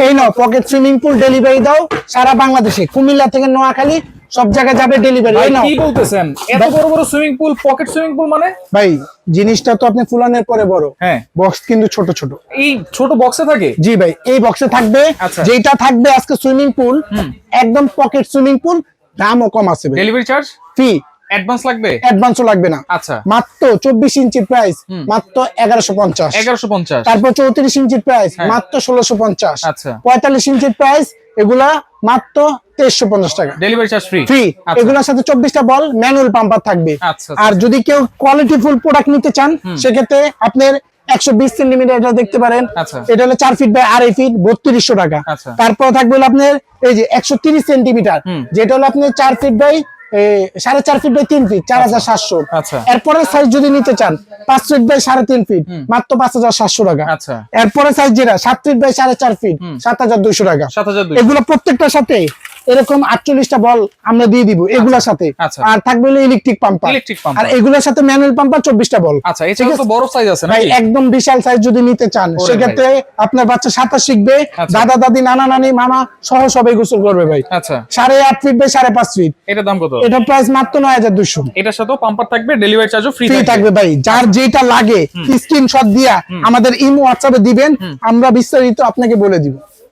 এই নাও pocket swimming pool delivery দাও সারা বাংলাদেশে, কুমিল্লা থেকে নোয়াখালী সব জায়গায় যাবে ডেলিভারি। এই নাও। কি বলতেছেন, এত বড় বড় swimming pool, pocket swimming pool মানে? ভাই জিনিসটা তো আপনি ফুলানের পরে বড়, হ্যাঁ, বক্স কিন্তু ছোট ছোট। এই ছোট বক্সে থাকে? জি ভাই, এই বক্সে থাকবে। আচ্ছা। যেটা থাকবে আজকে সুইমিং পুল, একদম পকেট সুইমিং পুল, দামও কম আছে ভাই। ডেলিভারি চার্জ ফ্রি, অ্যাডভান্স লাগবে? অ্যাডভান্সও লাগবে না। আচ্ছা, মাত্র 24 ইঞ্চির প্রাইস মাত্র 1150। 1150। তারপর 34 ইঞ্চির প্রাইস মাত্র 1650। আচ্ছা। 45 ইঞ্চির প্রাইস এগুলা মাত্র 2350 টাকা। Delivery charge free? ফ্রি। এগুলোর সাথে 24টা বল ম্যানুয়াল পাম্পার থাকবে। আচ্ছা। আর যদি কেউ কোয়ালিটি ফুল প্রোডাক্ট নিতে চান সেক্ষেত্রে আপনার 120 সেন্টিমিটার এটা দেখতে পারেন। আচ্ছা। এটা হলো 4 ফিট বাই 2.5 ফিট, 3200 টাকা। আচ্ছা। তারপর থাকবে হলো আপনার এই যে 130 সেন্টিমিটার, যেটা হলো আপনার 4 feet by 4.5 feet by 3 feet, 4700। আচ্ছা। এরপরে সাইজ যদি নিতে চান 5 ফিট বাই 3.5 ফিট, মাত্র 5700 টাকা। আচ্ছা। এরপরে সাইজ যেটা 7 ফিট বাই 4.5 ফিট, 7200 টাকা। 7200। এগুলো প্রত্যেকটার সাথে এরকম 48টা বল আমরা দিয়ে দিব এগুলোর সাথে। আচ্ছা। আর থাকবে হলো ইলেকট্রিক পাম্পার। Electric pump. আর এগুলোর সাথে ম্যানুয়াল পাম্পার 24টা বল। আচ্ছা, এছাড়া তো বড় সাইজ আছে ভাই নাকি? একদম বিশাল সাইজ যদি নিতে চান সেক্ষেত্রে আপনার বাচ্চা সাঁতার শিখবে, আচ্ছা। দাদা দাদি নানা নানি মামা সহ সবাই গোসল করবে ভাই। আচ্ছা। 8.5 ফিট বাই 5.5 ফিট। এটার দাম কত? এটা প্রাইস মাত্র 9200। এটার সাথেও পাম্পার থাকবে, ডেলিভারি চার্জও ফ্রি ফ্রি থাকবে ভাই। যার যেটা লাগে স্ক্রিনশট দিয়া আমাদের ইমো হোয়াটসঅ্যাপে দিবেন, আমরা বিস্তারিত আপনাকে বলে দিব।